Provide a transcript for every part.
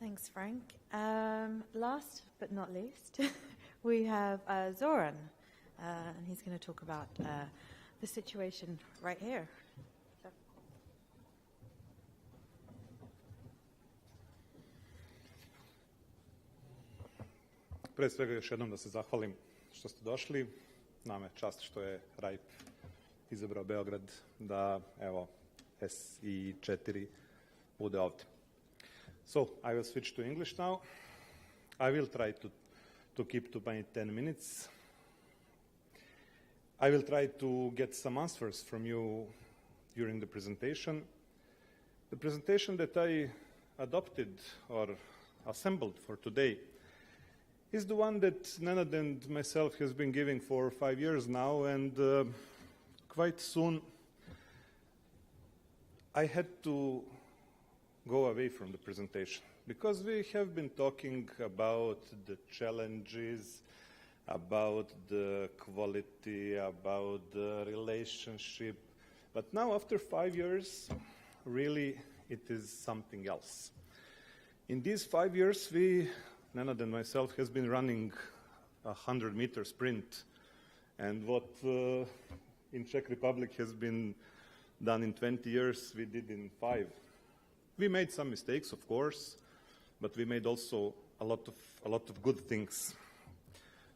Thanks, Frank. Last but not least, we have Zoran, and he's going to talk about the situation right here. Pre svega još jednom da se zahvalim što ste došli. Nama je čast što je RIPE izabrao Beograd da, evo, SEE4 bude ovdje. So, I will switch to English now. I will try to keep to my 10 minutes. I will try to get some answers from you during the presentation. The presentation that I adopted or assembled for today is the one that Nenad and myself has been giving for 5 years now, and quite soon I had to go away from the presentation because we have been talking about the challenges, about the quality, about the relationship, but now after 5 years, really it is something else. In these 5 years, Nenad and myself has been running a 100-meter sprint, and what in Czech Republic has been done in 20 years, we did in 5. We made some mistakes, of course, but we made also a lot of good things.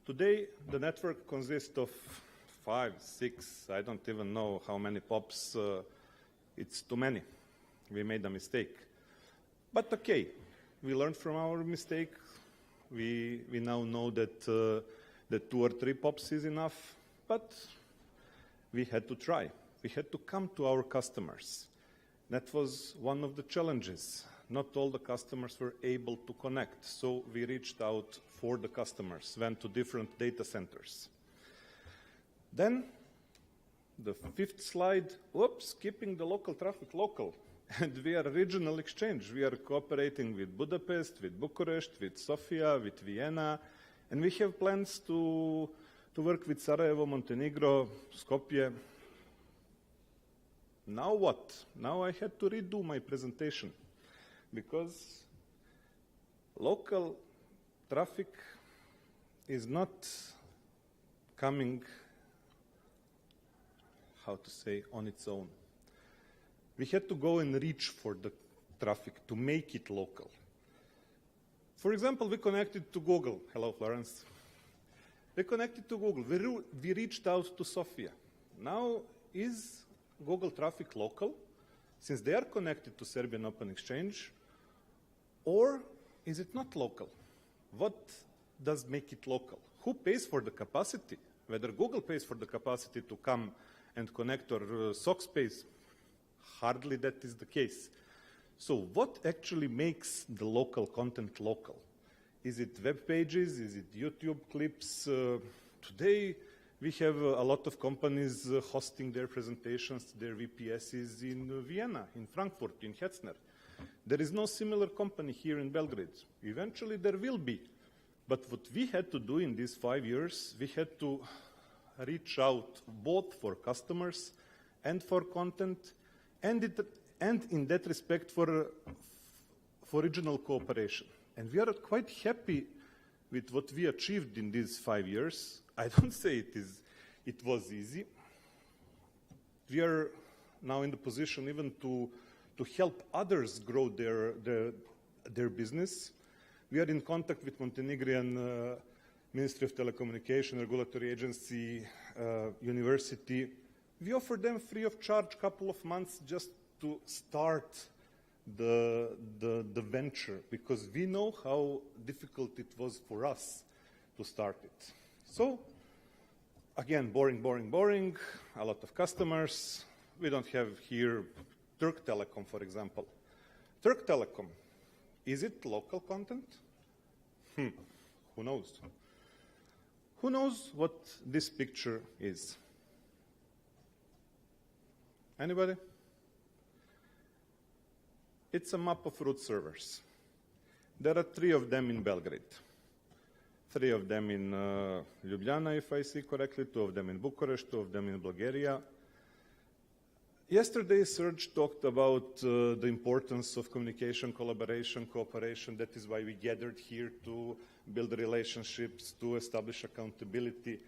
Today, the network consists of 5, 6, I don't even know how many POPs. It's too many. We made a mistake. But okay, we learned from our mistake. We now know that 2 or 3 POPs is enough, but we had to try. We had to come to our customers. That was one of the challenges. Not all the customers were able to connect, so we reached out for the customers, went to different data centers. Then, the 5th slide, keeping the local traffic local. And we are a regional exchange. We are cooperating with Budapest, with Bucharest, with Sofia, with Vienna, and we have plans to work with Sarajevo, Montenegro, Skopje. Now what? Now I had to redo my presentation because local traffic is not coming, how to say, on its own. We had to go and reach for the traffic to make it local. For example, we connected to Google. Hello, Florence. We connected to Google. We reached out to Sofia. Now, is Google traffic local, since they are connected to Serbian Open Exchange, or is it not local? What does make it local? Who pays for the capacity? Whether Google pays for the capacity to come and connect or SOX pays, hardly that is the case. So what actually makes the local content local? Is it web pages? Is it YouTube clips? Today, we have a lot of companies hosting their presentations, their VPSs in Vienna, in Frankfurt, in Hetzner. There is no similar company here in Belgrade. Eventually there will be. But what we had to do in these 5 years, we had to reach out both for customers and for content, and in that respect for regional cooperation. And we are quite happy with what we achieved in these 5 years. I don't say it was easy. We are now in the position even to help others grow their business. We are in contact with Montenegrin Ministry of Telecommunication, Regulatory Agency, University. We offer them free of charge a couple of months just to start the venture, because we know how difficult it was for us to start it. So, again, boring, a lot of customers. We don't have here Turk Telecom, for example. Turk Telecom, is it local content? Who knows? Who knows what this picture is? Anybody? It's a map of root servers. There are 3 of them in Belgrade. 3 of them in Ljubljana, if I see correctly, 2 of them in Bucharest, 2 of them in Bulgaria. Yesterday, Serge talked about the importance of communication, collaboration, cooperation. That is why we gathered here to build relationships, to establish accountability.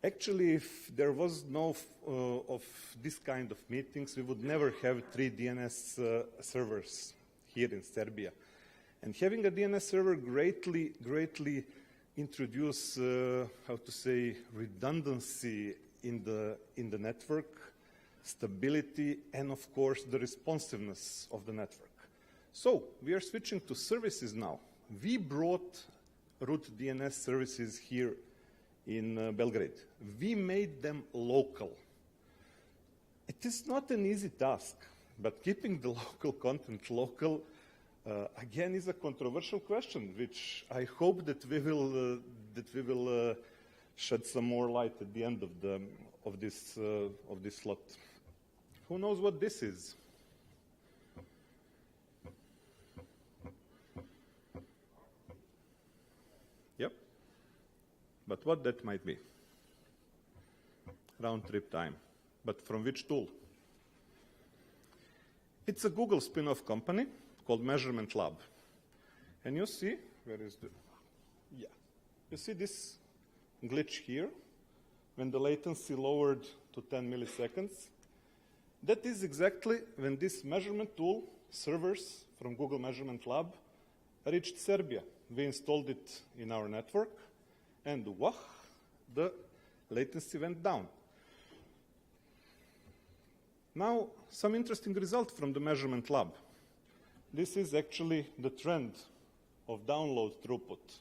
Actually, if there was no of this kind of meetings, we would never have 3 DNS servers here in Serbia. And having a DNS server greatly introduce, how to say, redundancy in the network, stability, and of course the responsiveness of the network. So we are switching to services now. We brought root DNS services here in Belgrade. We made them local. It is not an easy task, but keeping the local content local again is a controversial question, which I hope that we will shed some more light at the end of this slot. Who knows what this is? Yep. But what that might be? Round trip time. But from which tool? It's a Google spin-off company called Measurement Lab. And you see, where is the, yeah. You see this glitch here, when the latency lowered to 10 milliseconds. That is exactly when this measurement tool, servers from Google Measurement Lab, reached Serbia. We installed it in our network, and wah, the latency went down. Now, some interesting result from the Measurement Lab. This is actually the trend of download throughput.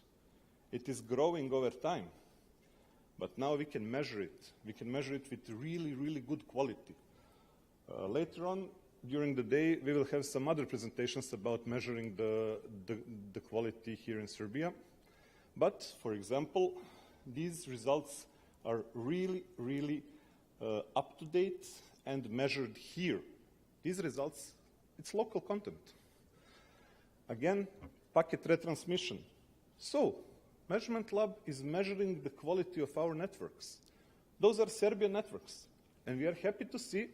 It is growing over time, but now we can measure it. We can measure it with really good quality. Later on, during the day, we will have some other presentations about measuring the quality here in Serbia. But, for example, these results are really up to date and measured here. These results, it's local content. Again, packet retransmission. So, Measurement Lab is measuring the quality of our networks. Those are Serbian networks. And we are happy to see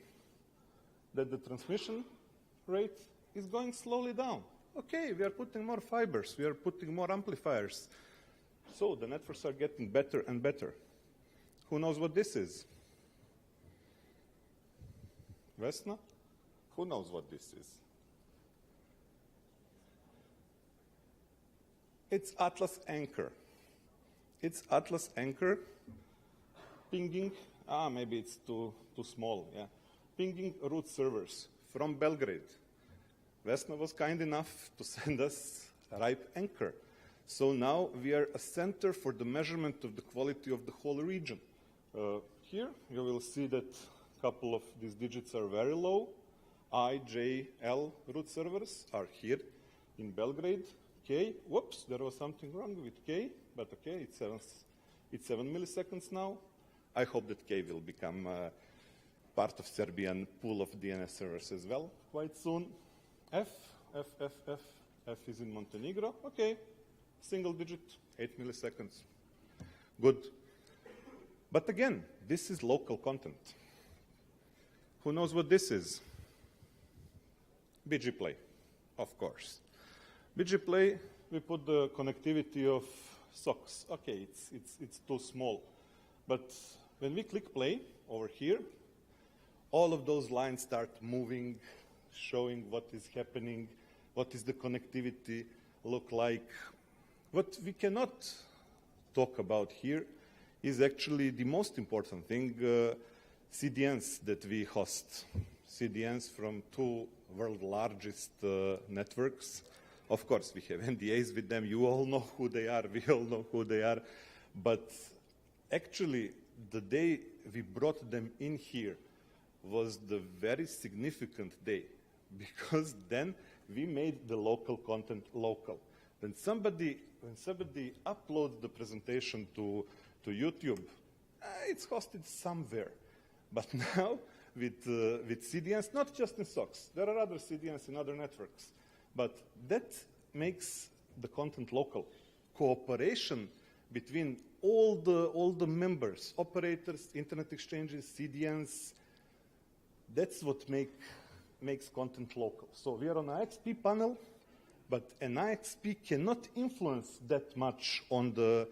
that the transmission rate is going slowly down. Okay, we are putting more fibers, we are putting more amplifiers. So the networks are getting better and better. Who knows what this is? Vesna? Who knows what this is? It's Atlas Anchor. It's Atlas Anchor pinging, maybe it's too small, yeah. Pinging root servers from Belgrade. Vesna was kind enough to send us RIPE Anchor. So now we are a center for the measurement of the quality of the whole region. Here you will see that a couple of these digits are very low. I, J, L root servers are here in Belgrade. K, whoops, there was something wrong with K, but okay, it's 7 milliseconds now. I hope that K will become part of Serbian pool of DNS servers as well quite soon. F is in Montenegro. Okay, single digit, 8 milliseconds. Good. But again, this is local content. Who knows what this is? BG Play, of course. BG Play, we put the connectivity of SOX. Okay, it's too small. But when we click play over here, all of those lines start moving, showing what is happening, what is the connectivity look like. What we cannot talk about here is actually the most important thing, CDNs that we host. CDNs from 2 world largest networks. Of course, we have NDAs with them. You all know who they are. We all know who they are. But actually, the day we brought them in here was the very significant day, because then we made the local content local. When somebody uploads the presentation to YouTube, it's hosted somewhere. But now, with CDNs, not just in SOX, there are other CDNs in other networks, but that makes the content local. Cooperation between all the members, operators, internet exchanges, CDNs, That's what makes content local. So we are on an IXP panel, but an IXP cannot influence that much on the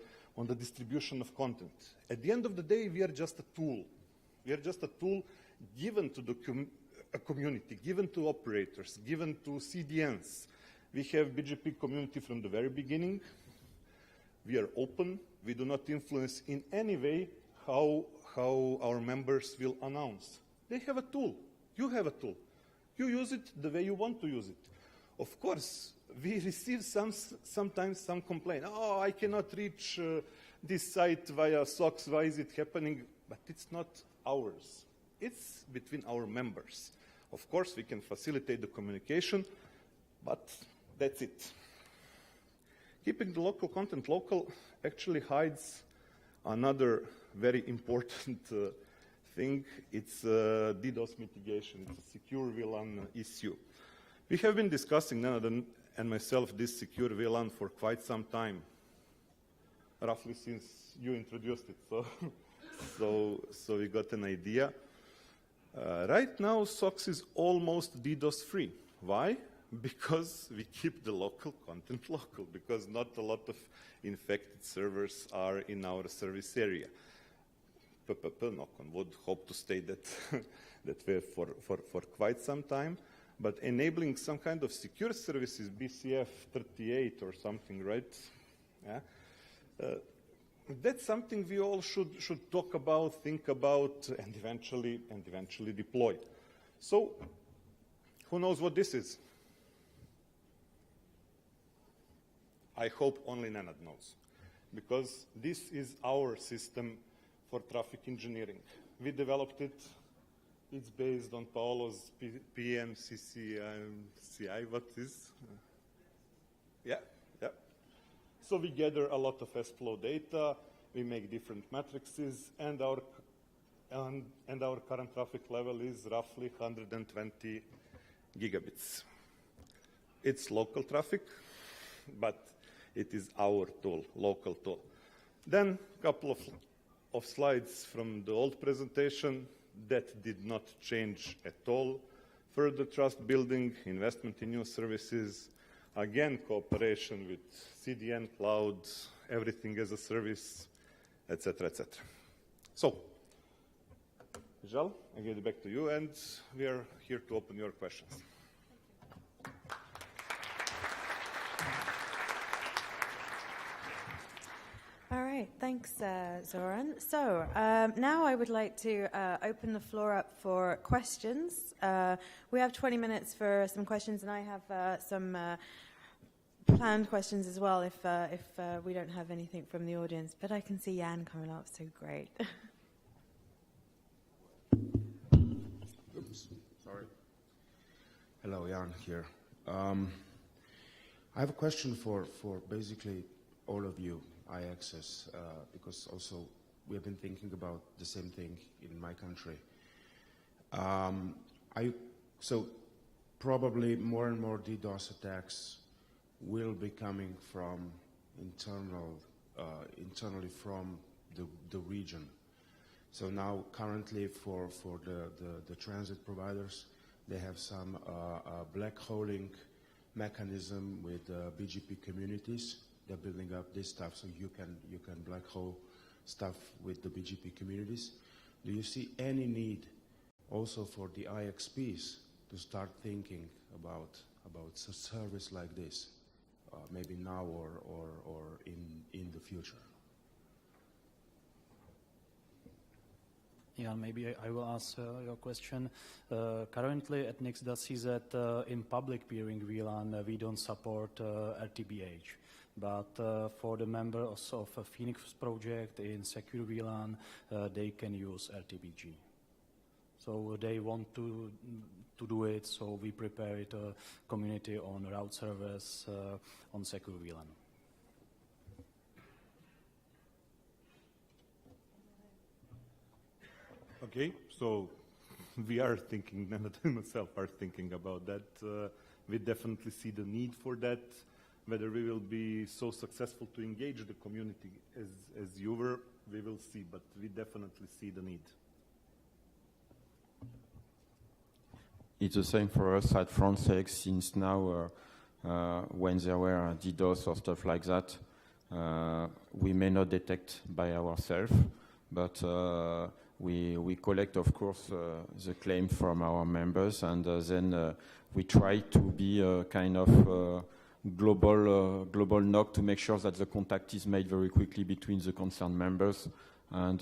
distribution of content. At the end of the day, we are just a tool. We are just a tool given to the community, given to operators, given to CDNs. We have BGP community from the very beginning. We are open. We do not influence in any way how our members will announce. They have a tool. You have a tool. You use it the way you want to use it. Of course, we receive sometimes some complaint. Oh, I cannot reach this site via SOX. Why is it happening? But it's not ours. It's between our members. Of course, we can facilitate the communication, but that's it. Keeping the local content local actually hides another very important thing. It's DDoS mitigation. It's a secure VLAN issue. We have been discussing, Nenad and myself, this secure VLAN for quite some time, roughly since you introduced it. So we got an idea. Right now, SOX is almost DDoS free. Why? Because we keep the local content local, because not a lot of infected servers are in our service area. Knock on wood, hope to stay that way for quite some time. But enabling some kind of secure services, BCF 38 or something, right? Yeah. That's something we all should talk about, think about, and eventually deploy. So, who knows what this is? I hope only Nenad knows, because this is our system for traffic engineering. We developed it. It's based on Paolo's PMCC CI. What is? Yeah. So we gather a lot of S-flow data. We make different matrices, and our current traffic level is roughly 120 gigabits. It's local traffic, but it is our tool, local tool. Then a couple of slides from the old presentation. That did not change at all. Further trust building, investment in new services, again, cooperation with CDN, cloud, everything as a service, etc., etc. So, Vijal, I give it back to you, and we are here to open your questions. All right, thanks, Zoran. So now I would like to open the floor up for questions. We have 20 minutes for some questions, and I have some planned questions as well if we don't have anything from the audience. But I can see Jan coming up, so great. Oops, sorry. Hello, Jan here. I have a question for basically all of you. IXS, because also we have been thinking about the same thing in my country. So probably more and more DDoS attacks will be coming from internally from the region. So now currently for the transit providers, they have some black holing mechanism with BGP communities. They're building up this stuff so you can black hole stuff with the BGP communities. Do you see any need also for the IXPs to start thinking about a service like this, maybe now or in the future? Yeah, maybe I will answer your question. Currently at NICS.cz in public peering VLAN we don't support RTBH. But for the members of a Phoenix project in secure VLAN, they can use RTBG. So they want to do it, so we prepare it a community on route servers on secure VLAN. Okay, so we are thinking, Nenad and myself are thinking about that. We definitely see the need for that. Whether we will be so successful to engage the community as you were, we will see, but we definitely see the need. it's the same for us at FrontSex since now when there were DDoS or stuff like that, we may not detect by ourselves, but we collect, of course, the claim from our members, and then we try to be a kind of global knock to make sure that the contact is made very quickly between the concerned members, and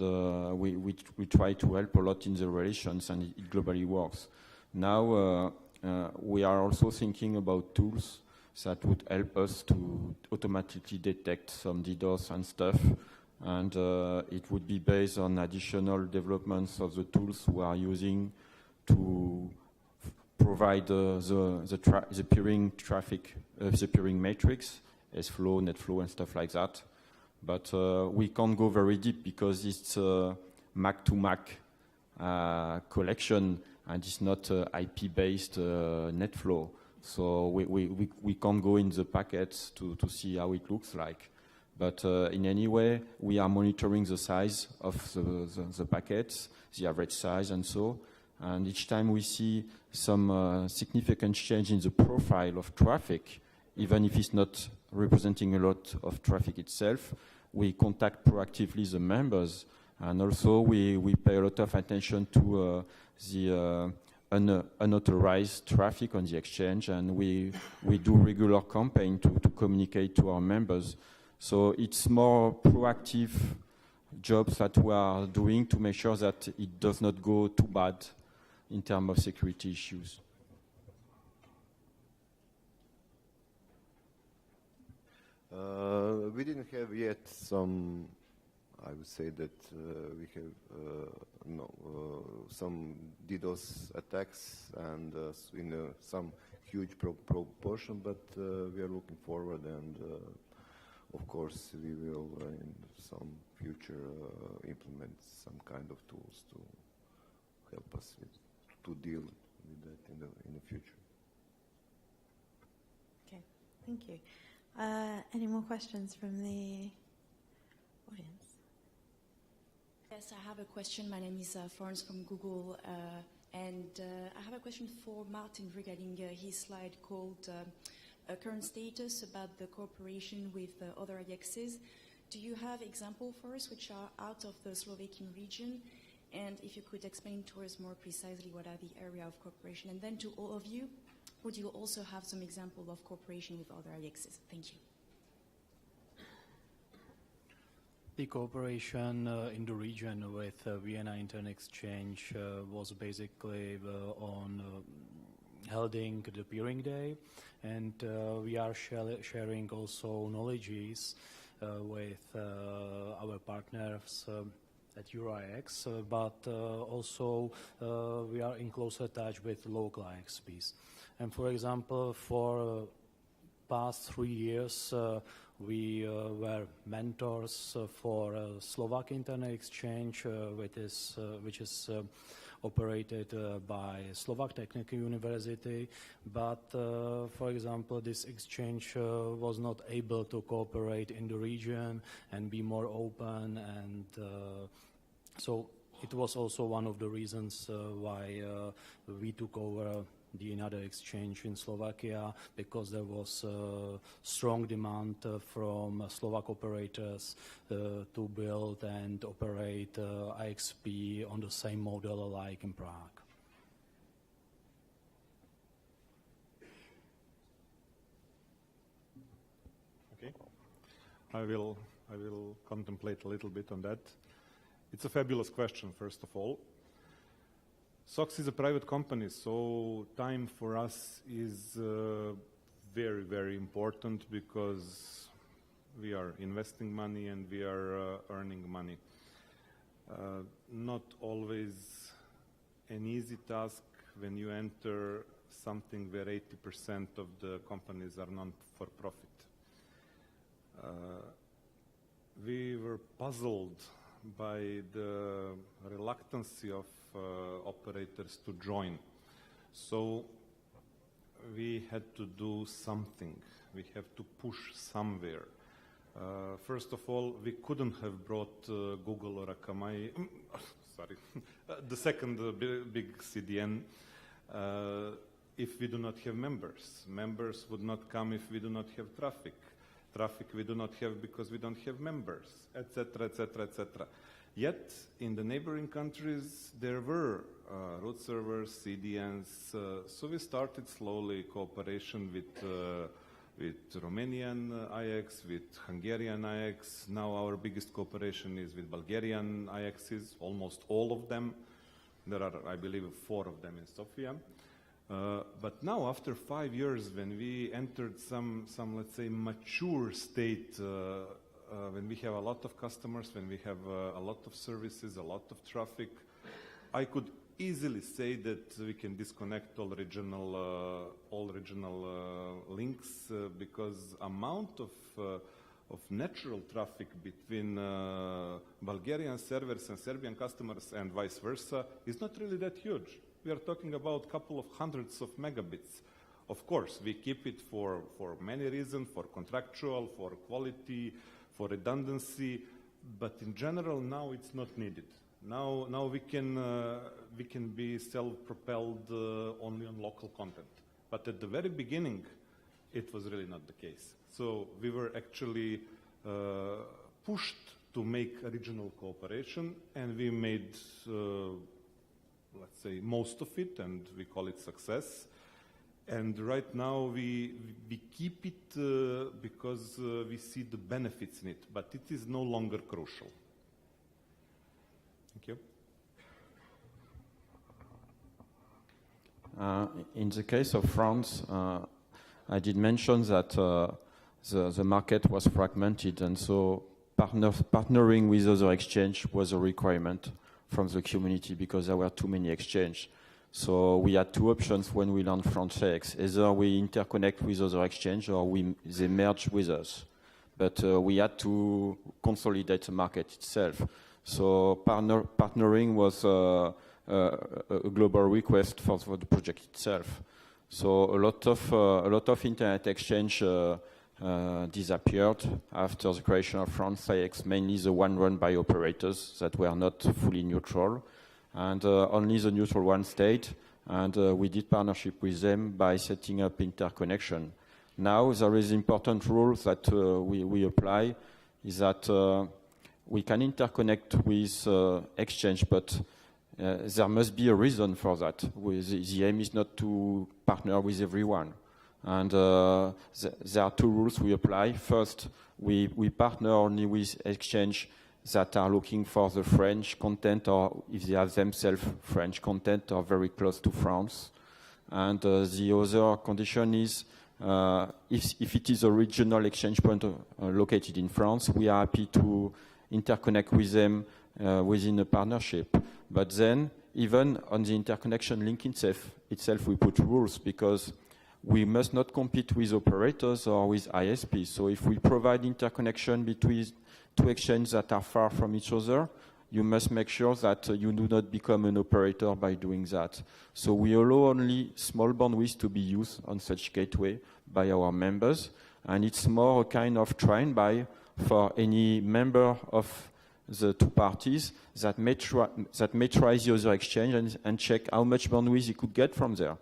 we try to help a lot in the relations, and it globally works. Now we are also thinking about tools that would help us to automatically detect some DDoS and stuff, and it would be based on additional developments of the tools we are using to provide the peering traffic, the peering matrix, S-flow, NetFlow, and stuff like that. But we can't go very deep because it's Mac-to-Mac collection, and it's not IP-based NetFlow. So we can't go in the packets to see how it looks like. But in any way, we are monitoring the size of the packets, the average size, and so. And each time we see some significant change in the profile of traffic, even if it's not representing a lot of traffic itself, we contact proactively the members. And also we pay a lot of attention to the unauthorized traffic on the exchange, and we do regular campaign to communicate to our members. So it's more proactive jobs that we are doing to make sure that it does not go too bad in terms of security issues. We didn't have yet some, I would say that we have some DDoS attacks and in some huge proportion, but we are looking forward, and of course we will in some future implement some kind of tools to help us to deal with that in the future. Okay, thank you. Any more questions from the audience? Yes, I have a question. My name is Florence from Google, and I have a question for Martin regarding his slide called current status about the cooperation with other IXs. Do you have examples for us which are out of the Slovakian region? And if you could explain to us more precisely what are the area of cooperation. And then to all of you, would you also have some example of cooperation with other IXs? Thank you. The cooperation in the region with Vienna Internet Exchange was basically on holding the peering day, and we are sharing also knowledges with our partners at EuroIX, but also we are in closer touch with local IXPs. And for example, for past 3 years, we were mentors for Slovak Internet Exchange, which is operated by Slovak Technical University. But, for example, this exchange was not able to cooperate in the region and be more open, and so it was also one of the reasons why we took over the another exchange in Slovakia, because there was strong demand from Slovak operators to build and operate IXP on the same model like in Prague. Okay, I will contemplate a little bit on that. It's a fabulous question, first of all. SOX is a private company, so time for us is very, very important because we are investing money and we are earning money. Not always an easy task when you enter something where 80% of the companies are non-for-profit. We were puzzled by the reluctance of operators to join. So we had to do something. We have to push somewhere. First of all, we couldn't have brought Google or Akamai, sorry, the second big CDN if we do not have members. Members would not come if we do not have traffic. Traffic we do not have because we don't have members, etc., etc., etc. Yet, in the neighboring countries, there were root servers, CDNs, so we started slowly cooperation with Romanian IX, with Hungarian IX. Now our biggest cooperation is with Bulgarian IXs, almost all of them. There are, I believe, 4 of them in Sofia. But now, after 5 years, when we entered some let's say, mature state, when we have a lot of customers, when we have a lot of services, a lot of traffic, I could easily say that we can disconnect all regional links because amount of natural traffic between Bulgarian servers and Serbian customers and vice versa is not really that huge. We are talking about a couple of hundreds of megabits. Of course, we keep it for many reasons, for contractual, for quality, for redundancy, but in general now it's not needed. Now we can be self-propelled only on local content. But at the very beginning, it was really not the case. So we were actually pushed to make a regional cooperation, and we made, let's say, most of it, and we call it success. And right now we keep it because we see the benefits in it, but it is no longer crucial. Thank you. In the case of France, I did mention that the market was fragmented, and so partnering with other exchange was a requirement from the community because there were too many exchanges. So we had 2 options when we launched FranceX. Either we interconnect with other exchange or they merge with us. But we had to consolidate the market itself. So partnering was a global request for the project itself. So a lot of internet exchange disappeared after the creation of FranceX, mainly the one run by operators that were not fully neutral. And only the neutral one stayed, and we did partnership with them by setting up interconnection. Now there is important rule that we apply, is that we can interconnect with exchange, but there must be a reason for that. The aim is not to partner with everyone. And there are 2 rules we apply. First, we partner only with exchange that are looking for the French content, or if they have themselves French content or very close to France. And the other condition is if it is a regional exchange point located in France, we are happy to interconnect with them within a partnership. But then, even on the interconnection link itself we put rules because we must not compete with operators or with ISPs. So if we provide interconnection between 2 exchanges that are far from each other, you must make sure that you do not become an operator by doing that. So we allow only small bandwidth to be used on such gateway by our members, and it's more a kind of try and buy for any member of the 2 parties that may try the other exchange and check how much bandwidth you could get from there.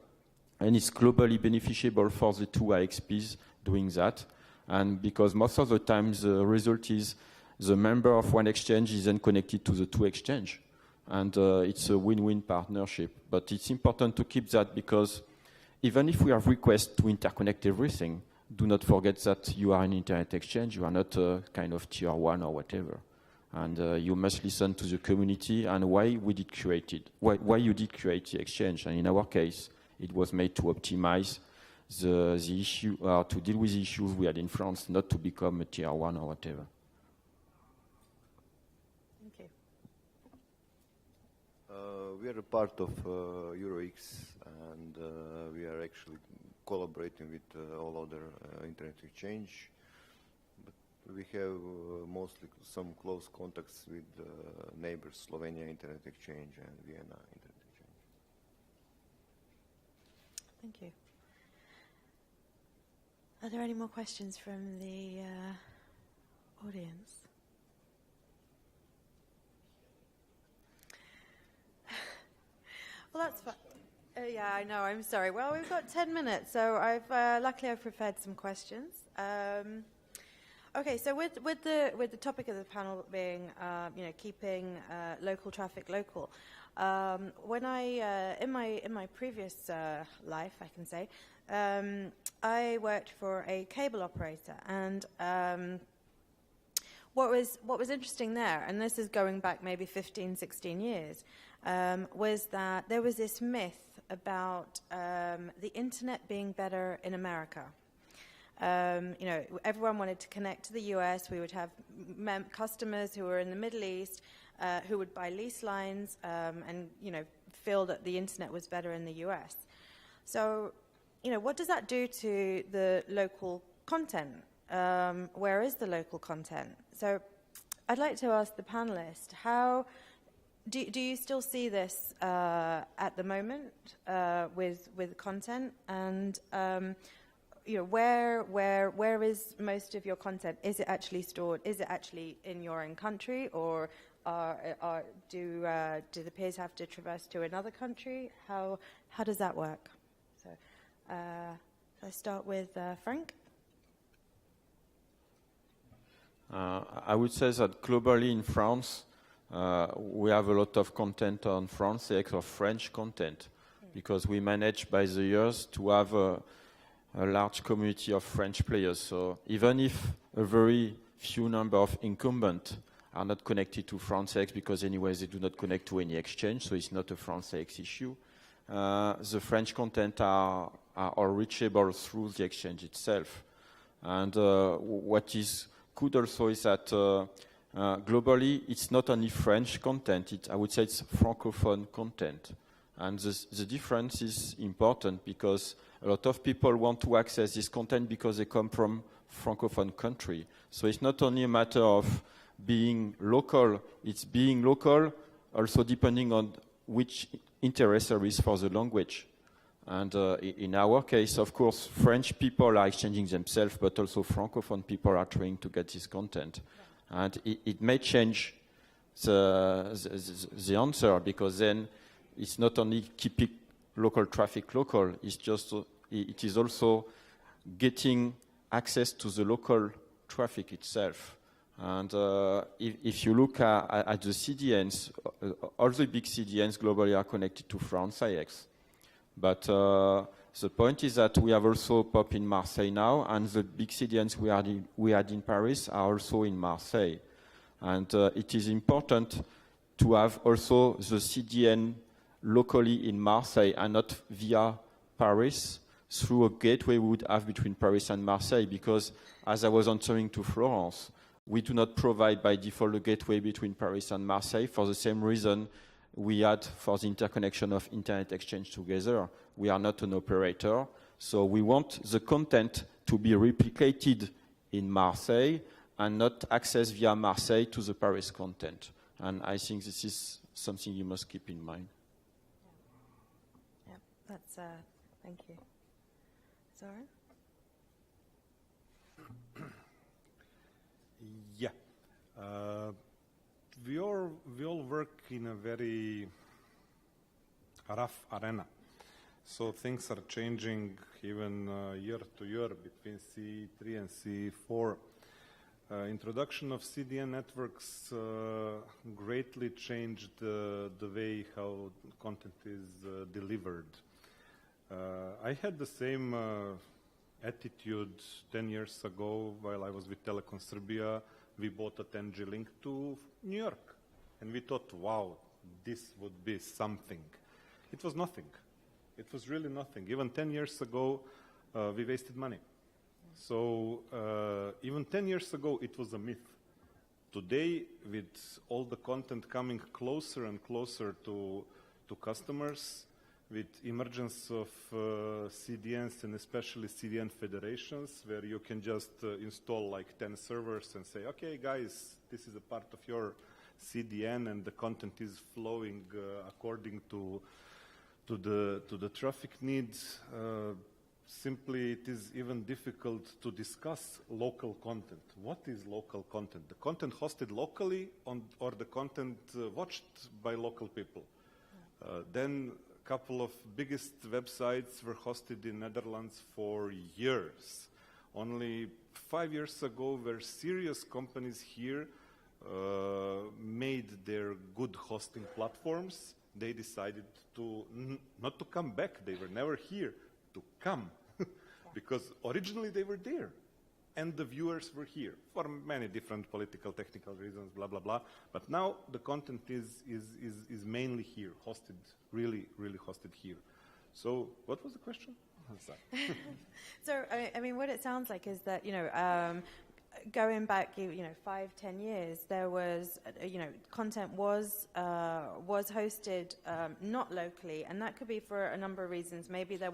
And it's globally beneficial for the 2 IXPs doing that. And because most of the time the result is the member of one exchange is then connected to the 2 exchange. And it's a win-win partnership. But it's important to keep that because even if we have requests to interconnect everything, do not forget that you are an internet exchange. You are not a kind of tier 1 or whatever. And you must listen to the community and why you did create the exchange. And in our case, it was made to optimize the issue, to deal with the issues we had in France, not to become a tier 1 or whatever. Thank you. We are a part of EuroX, and we are actually collaborating with all other internet exchange. But we have mostly some close contacts with neighbors, Slovenia Internet Exchange and Vienna Internet Exchange. Thank you. Are there any more questions from the audience? Well, that's fine. Yeah, I know. I'm sorry. Well, we've got 10 minutes, so luckily I've prepared some questions. Okay, so with the topic of the panel being keeping local traffic local, when I in my previous life, I can say, I worked for a cable operator, and what was interesting there, and this is going back maybe 15, 16 years, was that there was this myth about the internet being better in America. Everyone wanted to connect to the US. We would have customers who were in the Middle East who would buy lease lines and feel that the internet was better in the US. So, what does that do to the local content? Where is the local content? So, I'd like to ask the panelists, how do you still see this at the moment with content, and where is most of your content? Is it actually stored? Is it actually in your own country, or do the peers have to traverse to another country? How does that work? So I start with Frank. I would say that globally in France, we have a lot of content on Francais or French content, because we managed by the years to have a large community of French players. So even if a very few number of incumbents are not connected to Francais, because anyway they do not connect to any exchange, so it's not a Francais issue, the French content are reachable through the exchange itself. And what is good also is that globally it's not only French content, I would say it's Francophone content. And the difference is important, because a lot of people want to access this content because they come from Francophone country. So it's not only a matter of being local, it's being local also depending on which interest there is for the language. And in our case, of course, French people are exchanging themselves, but also Francophone people are trying to get this content. And it may change the answer, because then it's not only keeping local traffic local, it is also getting access to the local traffic itself. And if you look at the CDNs, all the big CDNs globally are connected to France IX. But the point is that we have also POP in Marseille now, and the big CDNs we had in Paris are also in Marseille. And it is important to have also the CDN locally in Marseille and not via Paris through a gateway we would have between Paris and Marseille, because as I was answering to Florence, we do not provide by default a gateway between Paris and Marseille for the same reason we had for the interconnection of internet exchange together. We are not an operator, so we want the content to be replicated in Marseille and not accessed via Marseille to the Paris content. And I think this is something you must keep in mind. Yeah, that's, thank you. Zoran? Yeah. We all work in a very rough arena. So things are changing even year to year between SEE3 and SEE4. Introduction of CDN networks greatly changed the way how content is delivered. I had the same attitude 10 years ago while I was with Telekom Serbia. We bought a 10G link to New York, and we thought, wow, this would be something. It was nothing. It was really nothing. Even 10 years ago, we wasted money. So even 10 years ago, it was a myth. Today, with all the content coming closer and closer to customers, with emergence of CDNs and especially CDN federations, where you can just install like 10 servers and say, okay, guys, this is a part of your CDN, and the content is flowing according to the traffic needs. Simply, it is even difficult to discuss local content. What is local content? The content hosted locally or the content watched by local people? Then couple of biggest websites were hosted in Netherlands for years. Only 5 years ago, where serious companies here made their good hosting platforms, they decided to not to come back. They were never here, to come, because originally they were there, and the viewers were here for many different political, technical reasons, blah, blah, blah. But now the content is mainly here, hosted, really hosted here. So what was the question? So, I mean, what it sounds like is that, going back, 5-10 years, there was, content was hosted not locally, and that could be for a number of reasons. Maybe the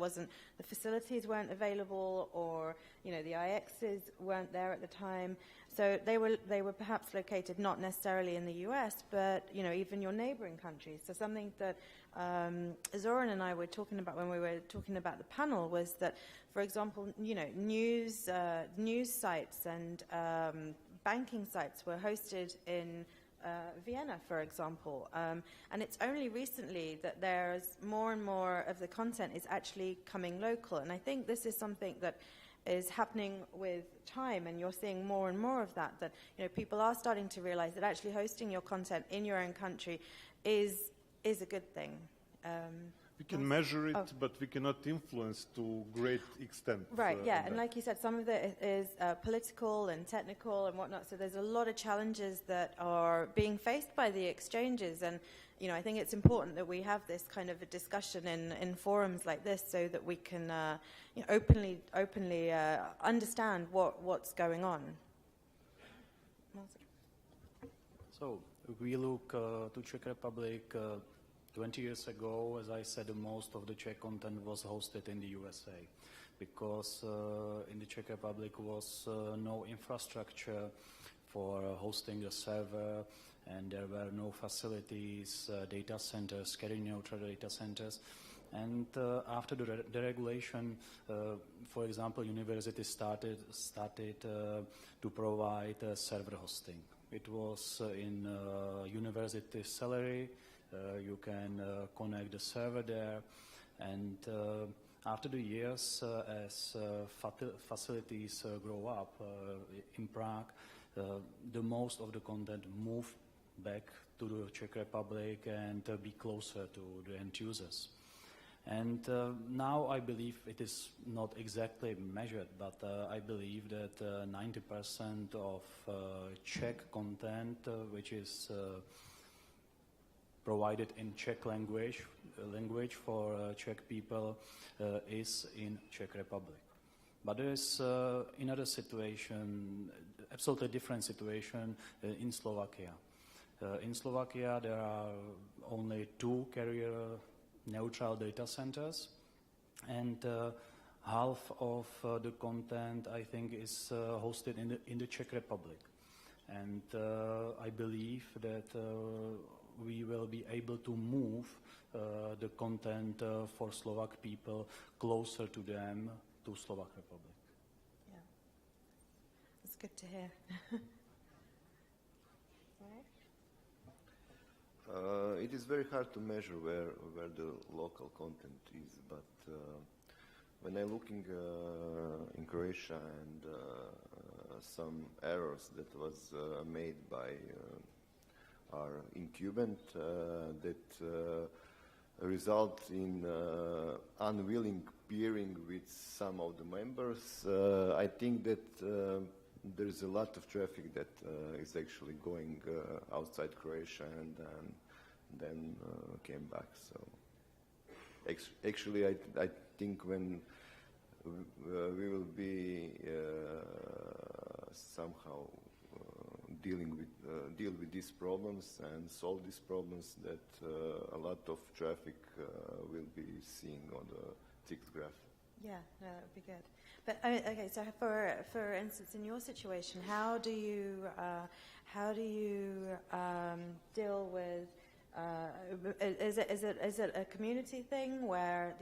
facilities weren't available, or the IXs weren't there at the time. So they were perhaps located not necessarily in the US, but even your neighboring countries. So something that Zoran and I were talking about when we were talking about the panel was that, for example, news sites and banking sites were hosted in Vienna, for example, and it's only recently that there's more and more of the content is actually coming local, and I think this is something that is happening with time, and you're seeing more and more of that people are starting to realize that actually hosting your content in your own country is a good thing. We can measure it, but we cannot influence to great extent. Right, yeah, and like you said, some of it is political and technical and whatnot, so there's a lot of challenges that are being faced by the exchanges, and I think it's important that we have this kind of a discussion in forums like this so that we can openly understand what's going on. So if we look to Czech Republic, 20 years ago, as I said, most of the Czech content was hosted in the USA because in the Czech Republic was no infrastructure for hosting the server, and there were no facilities, data centers, carrier neutral data centers. And after the deregulation, for example, universities started to provide server hosting. It was in university salary. You can connect the server there, and after the years, as facilities grow up in Prague, the most of the content moved back to the Czech Republic and be closer to the end users. And now I believe it is not exactly measured, but I believe that 90% of Czech content, which is provided in Czech language for Czech people, is in Czech Republic. But there is another situation, absolutely different situation in Slovakia. In Slovakia, there are only 2 carrier-neutral data centers, and half of the content, I think, is hosted in the Czech Republic. And I believe that we will be able to move the content for Slovak people closer to them, to Slovak Republic. Yeah, that's good to hear. It is very hard to measure where the local content is, but when I'm looking in Croatia and some errors that was made by our incumbent that result in unwilling peering with some of the members, I think that there's a lot of traffic that is actually going outside Croatia and then came back. So actually, I think when we will be somehow deal with these problems and solve these problems, that a lot of traffic will be seen on the TIX graph. Yeah, no, that would be good. But okay, so for instance, in your situation, how do you deal with? Is it a community thing where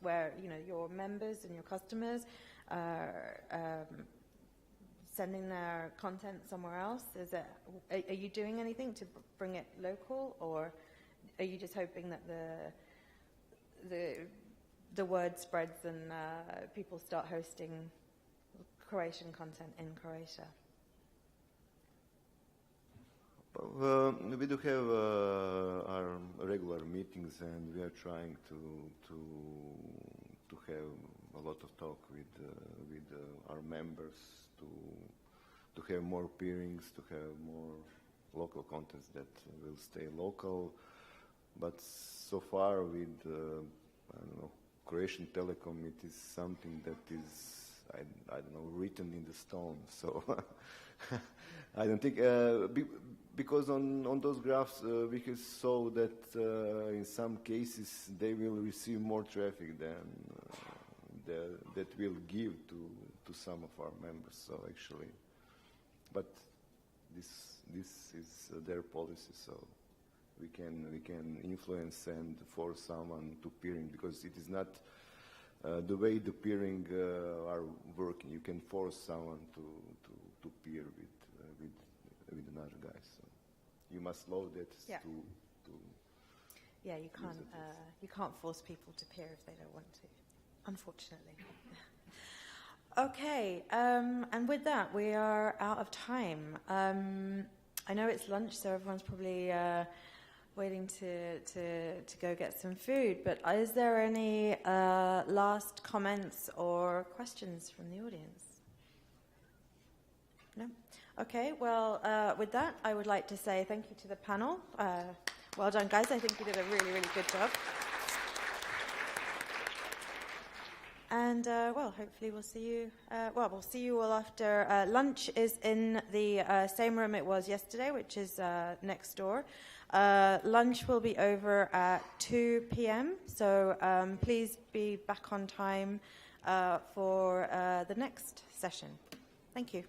where your members and your customers are sending their content somewhere else? Are you doing anything to bring it local, or are you just hoping that the word spreads and people start hosting Croatian content in Croatia? We do have our regular meetings, and we are trying to have a lot of talk with our members to have more peerings, to have more local contents that will stay local. But so far with I don't know, Croatian Telecom, it is something that is I don't know, written in the stone. So I don't think because on those graphs we can saw that in some cases they will receive more traffic than that will give to some of our members. So actually, but this is their policy. So we can influence and force someone to peering, because it is not the way the peering are working. You can force someone to peer with another guy. So you must load it to. Yeah, you can't force people to peer if they don't want to, unfortunately. Okay, and with that we are out of time. I know it's lunch, so everyone's probably waiting to go get some food, but is there any last comments or questions from the audience? No? Okay, well, with that, I would like to say thank you to the panel. Well done, guys. I think you did a really, really good job. And, well, hopefully we'll see you, we'll see you all after lunch is in the same room it was yesterday, which is next door. Lunch will be over at 2 p.m., so please be back on time for the next session. Thank you.